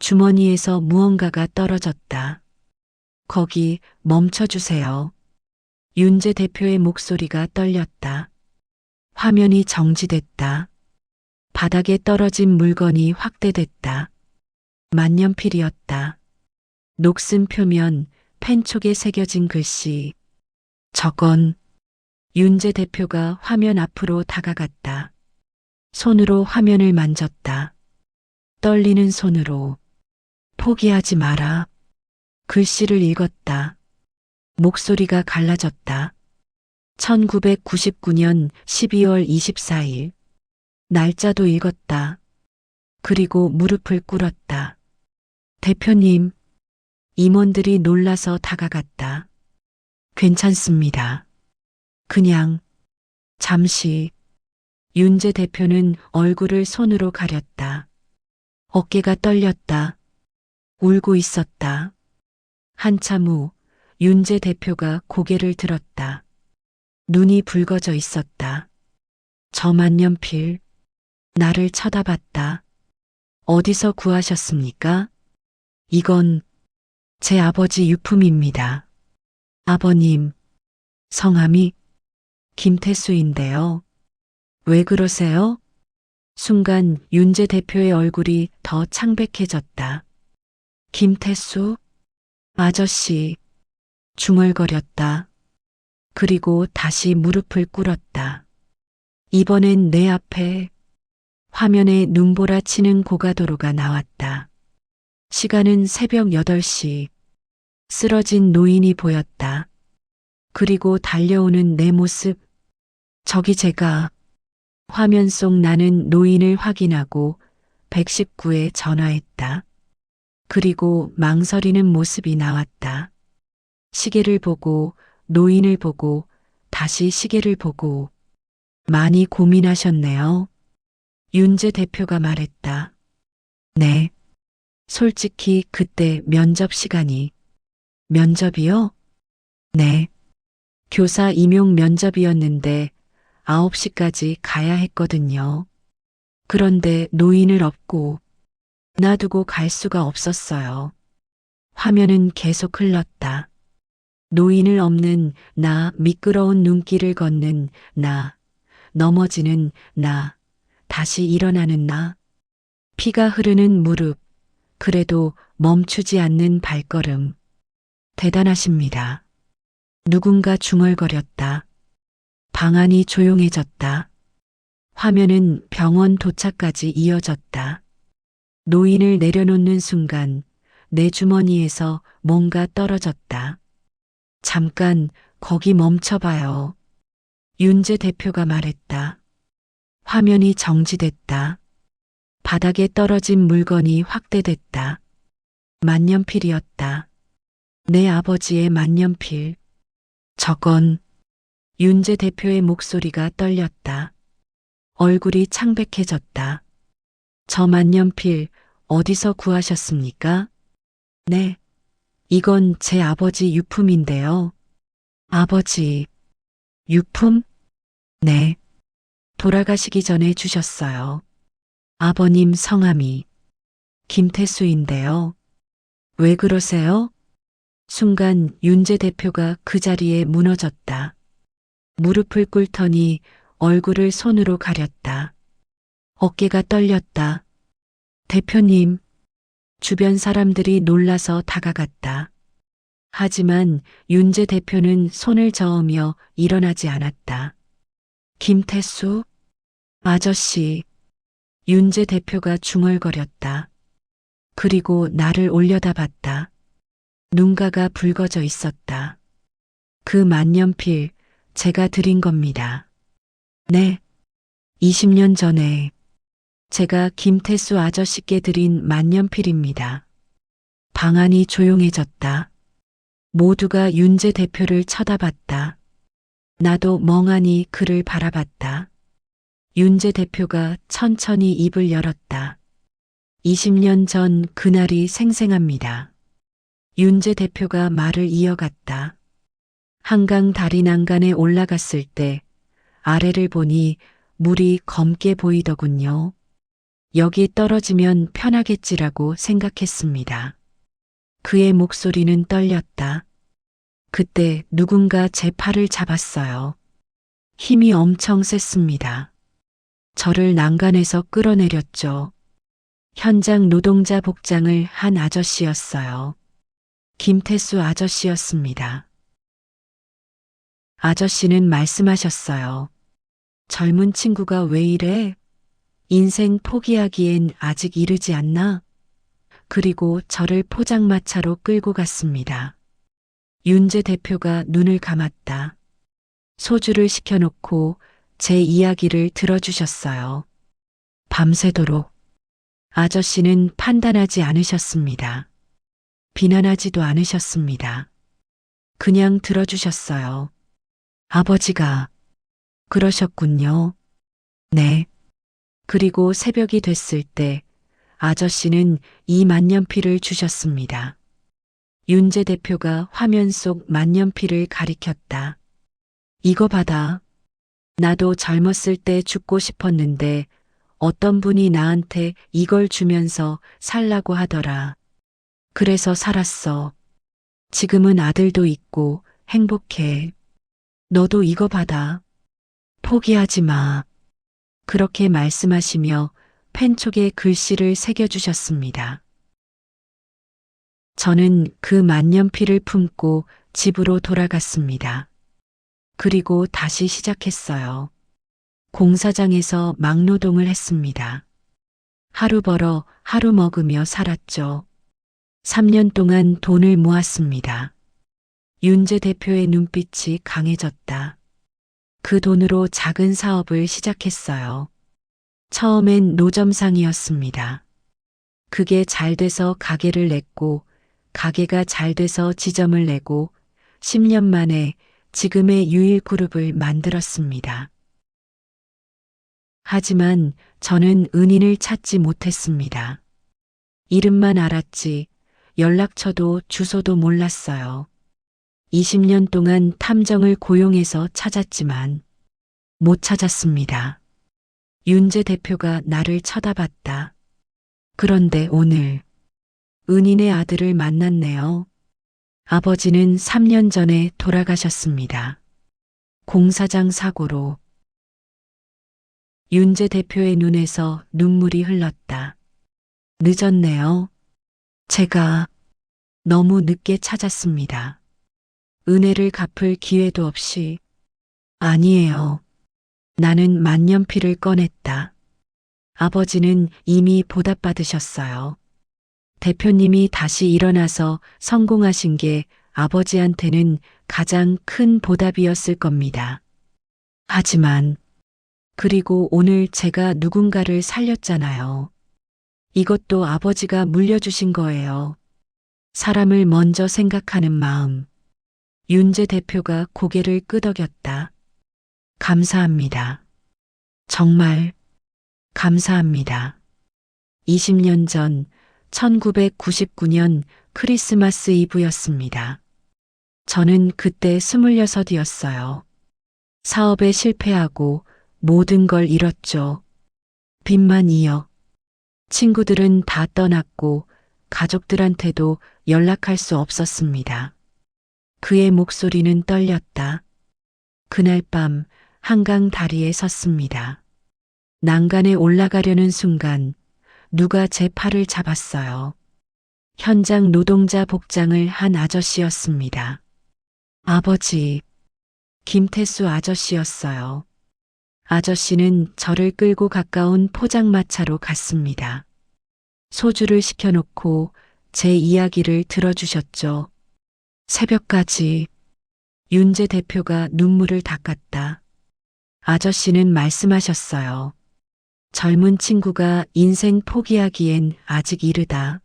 주머니에서 무언가가 떨어졌다. 거기 멈춰주세요. 윤재 대표의 목소리가 떨렸다. 화면이 정지됐다. 바닥에 떨어진 물건이 확대됐다. 만년필이었다. 녹슨 표면, 펜촉에 새겨진 글씨. 저건 윤재 대표가 화면 앞으로 다가갔다. 손으로 화면을 만졌다. 떨리는 손으로. 포기하지 마라. 글씨를 읽었다. 목소리가 갈라졌다. 1999년 12월 24일. 날짜도 읽었다. 그리고 무릎을 꿇었다. 대표님, 임원들이 놀라서 다가갔다. 괜찮습니다. 그냥 잠시. 윤재 대표는 얼굴을 손으로 가렸다. 어깨가 떨렸다. 울고 있었다. 한참 후 윤재 대표가 고개를 들었다. 눈이 붉어져 있었다. 저 만년필, 나를 쳐다봤다. 어디서 구하셨습니까? 이건 제 아버지 유품입니다. 아버님, 성함이 김태수인데요. 왜 그러세요? 순간 윤재 대표의 얼굴이 더 창백해졌다. 김태수? 아저씨. 중얼거렸다. 그리고 다시 무릎을 꿇었다. 이번엔 내 앞에 화면에 눈보라 치는 고가도로가 나왔다. 시간은 새벽 8시. 쓰러진 노인이 보였다. 그리고 달려오는 내 모습. 저기 제가. 화면 속 나는 노인을 확인하고 119에 전화했다. 그리고 망설이는 모습이 나왔다. 시계를 보고 노인을 보고 다시 시계를 보고. 많이 고민하셨네요. 윤재 대표가 말했다. 네. 솔직히 그때 면접 시간이. 면접이요? 네. 교사 임용 면접이었는데 9시까지 가야 했거든요. 그런데 노인을 업고 놔두고 갈 수가 없었어요. 화면은 계속 흘렀다. 노인을 업는 나, 미끄러운 눈길을 걷는 나, 넘어지는 나, 다시 일어나는 나, 피가 흐르는 무릎, 그래도 멈추지 않는 발걸음. 대단하십니다. 누군가 중얼거렸다. 방 안이 조용해졌다. 화면은 병원 도착까지 이어졌다. 노인을 내려놓는 순간 내 주머니에서 뭔가 떨어졌다. 잠깐 거기 멈춰봐요. 윤재 대표가 말했다. 화면이 정지됐다. 바닥에 떨어진 물건이 확대됐다. 만년필이었다. 내 아버지의 만년필. 저건 윤재 대표의 목소리가 떨렸다. 얼굴이 창백해졌다. 저 만년필 어디서 구하셨습니까? 네. 이건 제 아버지 유품인데요. 아버지, 유품? 네. 돌아가시기 전에 주셨어요. 아버님 성함이 김태수인데요. 왜 그러세요? 순간 윤재 대표가 그 자리에 무너졌다. 무릎을 꿇더니 얼굴을 손으로 가렸다. 어깨가 떨렸다. 대표님, 주변 사람들이 놀라서 다가갔다. 하지만 윤재 대표는 손을 저으며 일어나지 않았다. 김태수? 아저씨. 윤재 대표가 중얼거렸다. 그리고 나를 올려다봤다. 눈가가 붉어져 있었다. 그 만년필 제가 드린 겁니다. 네. 20년 전에 제가 김태수 아저씨께 드린 만년필입니다. 방 안이 조용해졌다. 모두가 윤재 대표를 쳐다봤다. 나도 멍하니 그를 바라봤다. 윤재 대표가 천천히 입을 열었다. 20년 전 그날이 생생합니다. 윤재 대표가 말을 이어갔다. 한강 다리 난간에 올라갔을 때 아래를 보니 물이 검게 보이더군요. 여기 떨어지면 편하겠지라고 생각했습니다. 그의 목소리는 떨렸다. 그때 누군가 제 팔을 잡았어요. 힘이 엄청 셌습니다. 저를 난간에서 끌어내렸죠. 현장 노동자 복장을 한 아저씨였어요. 김태수 아저씨였습니다. 아저씨는 말씀하셨어요. 젊은 친구가 왜 이래? 인생 포기하기엔 아직 이르지 않나? 그리고 저를 포장마차로 끌고 갔습니다. 윤재 대표가 눈을 감았다. 소주를 시켜놓고 제 이야기를 들어주셨어요. 밤새도록. 아저씨는 판단하지 않으셨습니다. 비난하지도 않으셨습니다. 그냥 들어주셨어요. 아버지가 그러셨군요. 네. 그리고 새벽이 됐을 때 아저씨는 이 만년필을 주셨습니다. 윤재 대표가 화면 속 만년필을 가리켰다. 이거 받아. 나도 젊었을 때 죽고 싶었는데 어떤 분이 나한테 이걸 주면서 살라고 하더라. 그래서 살았어. 지금은 아들도 있고 행복해. 너도 이거 받아. 포기하지 마. 그렇게 말씀하시며 펜촉에 글씨를 새겨주셨습니다. 저는 그 만년필을 품고 집으로 돌아갔습니다. 그리고 다시 시작했어요. 공사장에서 막노동을 했습니다. 하루 벌어 하루 먹으며 살았죠. 3년 동안 돈을 모았습니다. 윤재 대표의 눈빛이 강해졌다. 그 돈으로 작은 사업을 시작했어요. 처음엔 노점상이었습니다. 그게 잘 돼서 가게를 냈고, 가게가 잘 돼서 지점을 내고, 10년 만에 지금의 유일그룹을 만들었습니다. 하지만 저는 은인을 찾지 못했습니다. 이름만 알았지 연락처도 주소도 몰랐어요. 20년 동안 탐정을 고용해서 찾았지만 못 찾았습니다. 윤재 대표가 나를 쳐다봤다. 그런데 오늘 은인의 아들을 만났네요. 아버지는 3년 전에 돌아가셨습니다. 공사장 사고로. 윤재 대표의 눈에서 눈물이 흘렀다. 늦었네요. 제가 너무 늦게 찾았습니다. 은혜를 갚을 기회도 없이. 아니에요. 나는 만년필을 꺼냈다. 아버지는 이미 보답받으셨어요. 대표님이 다시 일어나서 성공하신 게 아버지한테는 가장 큰 보답이었을 겁니다. 하지만, 그리고 오늘 제가 누군가를 살렸잖아요. 이것도 아버지가 물려주신 거예요. 사람을 먼저 생각하는 마음. 윤재 대표가 고개를 끄덕였다. 감사합니다. 정말 감사합니다. 20년 전 1999년 크리스마스 이브였습니다. 저는 그때 26이었어요. 사업에 실패하고 모든 걸 잃었죠. 빚만 이어. 친구들은 다 떠났고 가족들한테도 연락할 수 없었습니다. 그의 목소리는 떨렸다. 그날 밤 한강 다리에 섰습니다. 난간에 올라가려는 순간 누가 제 팔을 잡았어요. 현장 노동자 복장을 한 아저씨였습니다. 아버지, 김태수 아저씨였어요. 아저씨는 저를 끌고 가까운 포장마차로 갔습니다. 소주를 시켜놓고 제 이야기를 들어주셨죠. 새벽까지 윤재 대표가 눈물을 닦았다. 아저씨는 말씀하셨어요. 젊은 친구가 인생 포기하기엔 아직 이르다.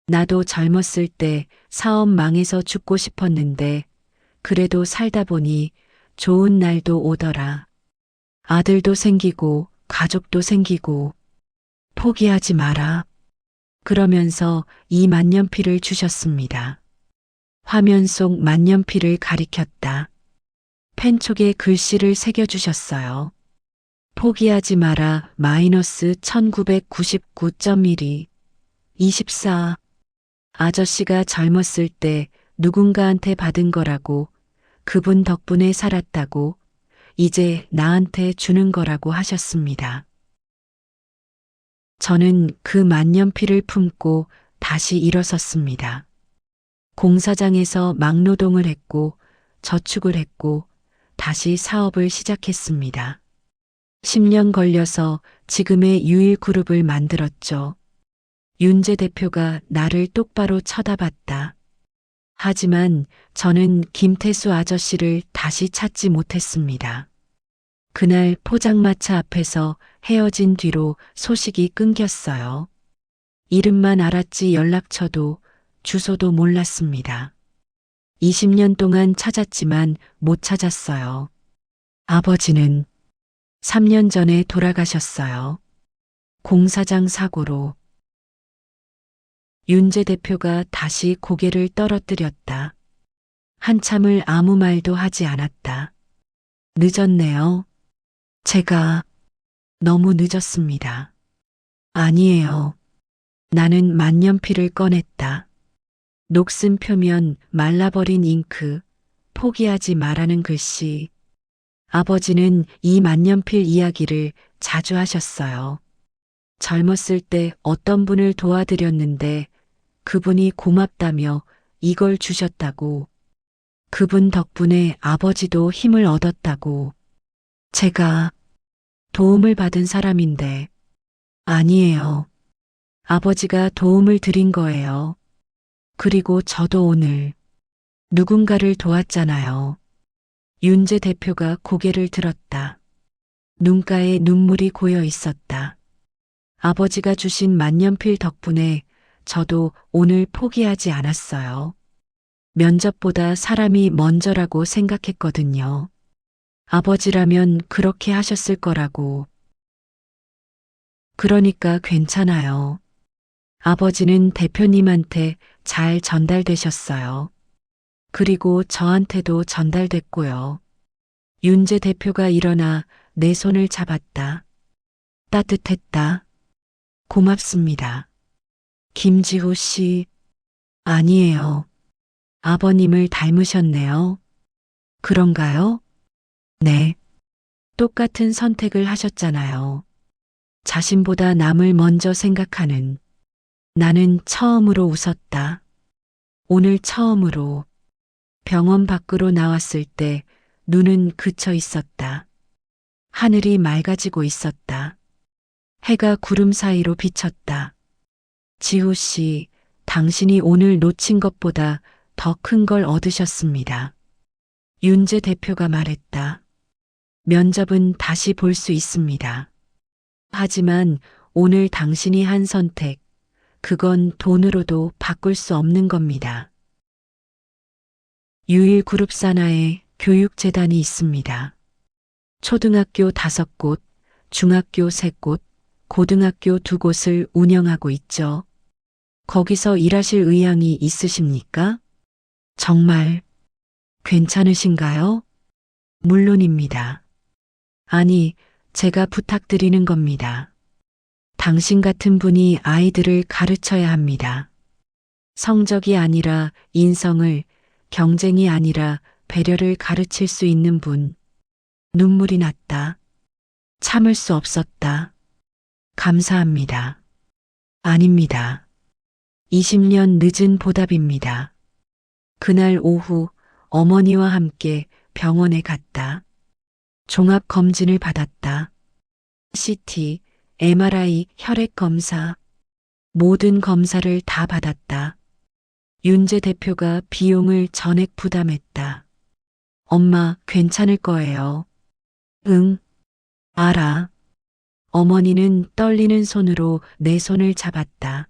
나도 젊었을 때 사업 망해서 죽고 싶었는데 그래도 살다 보니 좋은 날도 오더라. 아들도 생기고 가족도 생기고 포기하지 마라. 그러면서 이 만년필을 주셨습니다. 화면 속 만년필을 가리켰다. 펜촉에 글씨를 새겨주셨어요. 포기하지 마라 마이너스 1999.12 24 아저씨가 젊었을 때 누군가한테 받은 거라고 그분 덕분에 살았다고 이제 나한테 주는 거라고 하셨습니다. 저는 그 만년필을 품고 다시 일어섰습니다. 공사장에서 막노동을 했고 저축을 했고 다시 사업을 시작했습니다. 10년 걸려서 지금의 유일그룹을 만들었죠. 윤재 대표가 나를 똑바로 쳐다봤다. 하지만 저는 김태수 아저씨를 다시 찾지 못했습니다. 그날 포장마차 앞에서 헤어진 뒤로 소식이 끊겼어요. 이름만 알았지 연락처도 주소도 몰랐습니다. 20년 동안 찾았지만 못 찾았어요. 아버지는 3년 전에 돌아가셨어요. 공사장 사고로. 윤재 대표가 다시 고개를 떨어뜨렸다. 한참을 아무 말도 하지 않았다. 늦었네요. 제가 너무 늦었습니다. 아니에요. 나는 만년필을 꺼냈다. 녹슨 표면, 말라버린 잉크, 포기하지 말라는 글씨. 아버지는 이 만년필 이야기를 자주 하셨어요. 젊었을 때 어떤 분을 도와드렸는데 그분이 고맙다며 이걸 주셨다고. 그분 덕분에 아버지도 힘을 얻었다고. 제가 도움을 받은 사람인데 아니에요. 아버지가 도움을 드린 거예요. 그리고 저도 오늘 누군가를 도왔잖아요. 윤재 대표가 고개를 들었다. 눈가에 눈물이 고여 있었다. 아버지가 주신 만년필 덕분에 저도 오늘 포기하지 않았어요. 면접보다 사람이 먼저라고 생각했거든요. 아버지라면 그렇게 하셨을 거라고. 그러니까 괜찮아요. 아버지는 대표님한테 잘 전달되셨어요. 그리고 저한테도 전달됐고요. 윤재 대표가 일어나 내 손을 잡았다. 따뜻했다. 고맙습니다. 김지호 씨. 아니에요. 아버님을 닮으셨네요. 그런가요? 네. 똑같은 선택을 하셨잖아요. 자신보다 남을 먼저 생각하는. 나는 처음으로 웃었다. 오늘 처음으로 병원 밖으로 나왔을 때 눈은 그쳐 있었다. 하늘이 맑아지고 있었다. 해가 구름 사이로 비쳤다. 지호 씨, 당신이 오늘 놓친 것보다 더 큰 걸 얻으셨습니다. 윤재 대표가 말했다. 면접은 다시 볼 수 있습니다. 하지만 오늘 당신이 한 선택, 그건 돈으로도 바꿀 수 없는 겁니다. 유일그룹 산하에 교육재단이 있습니다. 초등학교 5곳, 중학교 3곳, 고등학교 2곳을 운영하고 있죠. 거기서 일하실 의향이 있으십니까? 정말 괜찮으신가요? 물론입니다. 아니, 제가 부탁드리는 겁니다. 당신 같은 분이 아이들을 가르쳐야 합니다. 성적이 아니라 인성을, 경쟁이 아니라 배려를 가르칠 수 있는 분. 눈물이 났다. 참을 수 없었다. 감사합니다. 아닙니다. 20년 늦은 보답입니다. 그날 오후 어머니와 함께 병원에 갔다. 종합 검진을 받았다. CT, MRI, 혈액 검사, 모든 검사를 다 받았다. 윤재 대표가 비용을 전액 부담했다. 엄마, 괜찮을 거예요. 응, 알아. 어머니는 떨리는 손으로 내 손을 잡았다.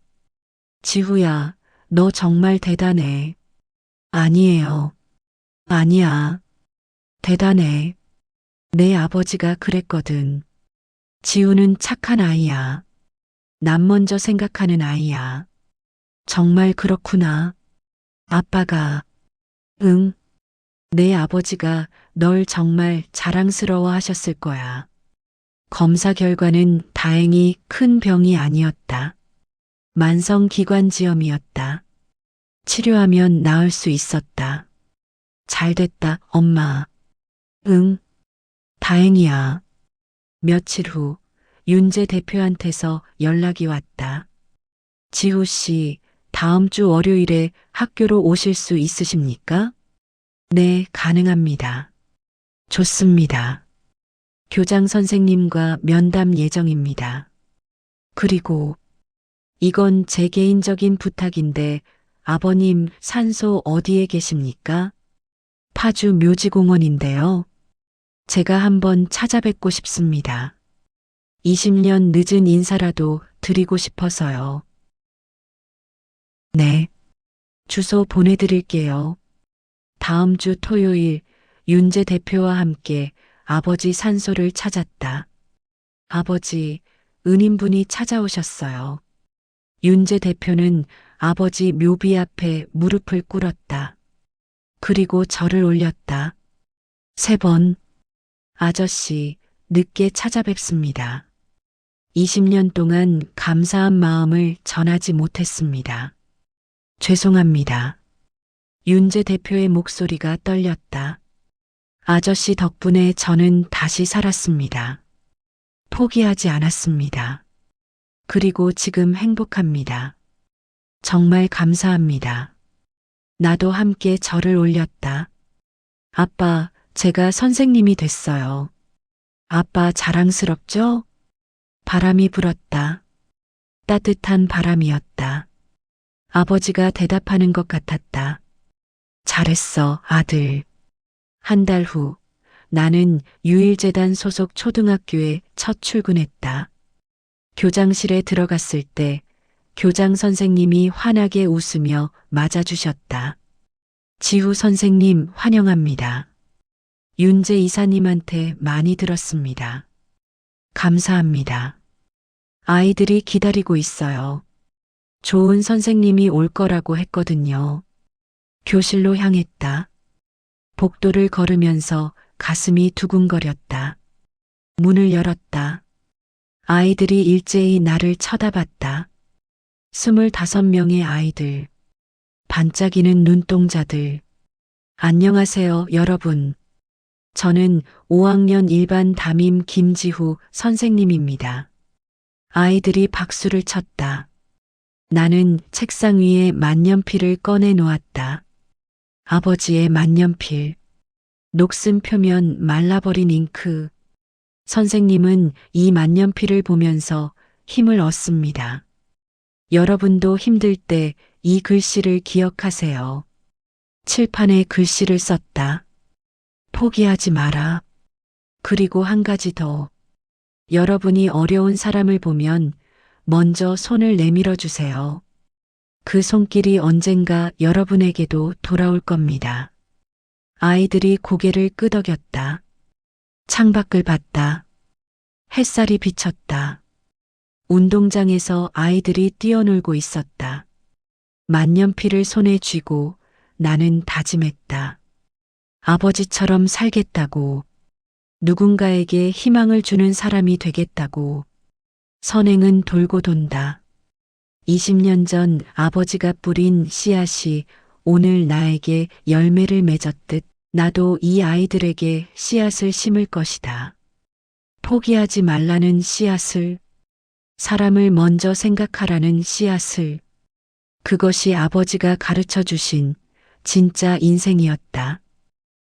지후야, 너 정말 대단해. 아니에요. 아니야. 대단해. 내 아버지가 그랬거든. 지우는 착한 아이야. 남 먼저 생각하는 아이야. 정말 그렇구나. 아빠가, 응, 내 아버지가 널 정말 자랑스러워 하셨을 거야. 검사 결과는 다행히 큰 병이 아니었다. 만성기관지염이었다. 치료하면 나을 수 있었다. 잘 됐다, 엄마. 응, 다행이야. 며칠 후 윤재 대표한테서 연락이 왔다. 지호 씨, 다음 주 월요일에 학교로 오실 수 있으십니까? 네, 가능합니다. 좋습니다. 교장 선생님과 면담 예정입니다. 그리고 이건 제 개인적인 부탁인데 아버님 산소 어디에 계십니까? 파주 묘지공원인데요. 제가 한번 찾아뵙고 싶습니다. 20년 늦은 인사라도 드리고 싶어서요. 네. 주소 보내드릴게요. 다음 주 토요일 윤재 대표와 함께 아버지 산소를 찾았다. 아버지, 은인분이 찾아오셨어요. 윤재 대표는 아버지 묘비 앞에 무릎을 꿇었다. 그리고 절을 올렸다. 3번. 아저씨, 늦게 찾아뵙습니다. 20년 동안 감사한 마음을 전하지 못했습니다. 죄송합니다. 윤재 대표의 목소리가 떨렸다. 아저씨 덕분에 저는 다시 살았습니다. 포기하지 않았습니다. 그리고 지금 행복합니다. 정말 감사합니다. 나도 함께 절을 올렸다. 아빠, 제가 선생님이 됐어요. 아빠 자랑스럽죠? 바람이 불었다. 따뜻한 바람이었다. 아버지가 대답하는 것 같았다. 잘했어, 아들. 한 달 후, 나는 유일재단 소속 초등학교에 첫 출근했다. 교장실에 들어갔을 때 교장 선생님이 환하게 웃으며 맞아주셨다. 지후 선생님 환영합니다. 윤재 이사님한테 많이 들었습니다. 감사합니다. 아이들이 기다리고 있어요. 좋은 선생님이 올 거라고 했거든요. 교실로 향했다. 복도를 걸으면서 가슴이 두근거렸다. 문을 열었다. 아이들이 일제히 나를 쳐다봤다. 25명의 아이들. 반짝이는 눈동자들. 안녕하세요, 여러분. 저는 5학년 1반 담임 김지후 선생님입니다. 아이들이 박수를 쳤다. 나는 책상 위에 만년필을 꺼내 놓았다. 아버지의 만년필. 녹슨 표면 말라버린 잉크. 선생님은 이 만년필을 보면서 힘을 얻습니다. 여러분도 힘들 때 이 글씨를 기억하세요. 칠판에 글씨를 썼다. 포기하지 마라. 그리고 한 가지 더. 여러분이 어려운 사람을 보면 먼저 손을 내밀어 주세요. 그 손길이 언젠가 여러분에게도 돌아올 겁니다. 아이들이 고개를 끄덕였다. 창밖을 봤다. 햇살이 비쳤다. 운동장에서 아이들이 뛰어놀고 있었다. 만년필을 손에 쥐고 나는 다짐했다. 아버지처럼 살겠다고. 누군가에게 희망을 주는 사람이 되겠다고. 선행은 돌고 돈다. 20년 전 아버지가 뿌린 씨앗이 오늘 나에게 열매를 맺었듯 나도 이 아이들에게 씨앗을 심을 것이다. 포기하지 말라는 씨앗을, 사람을 먼저 생각하라는 씨앗을, 그것이 아버지가 가르쳐 주신 진짜 인생이었다.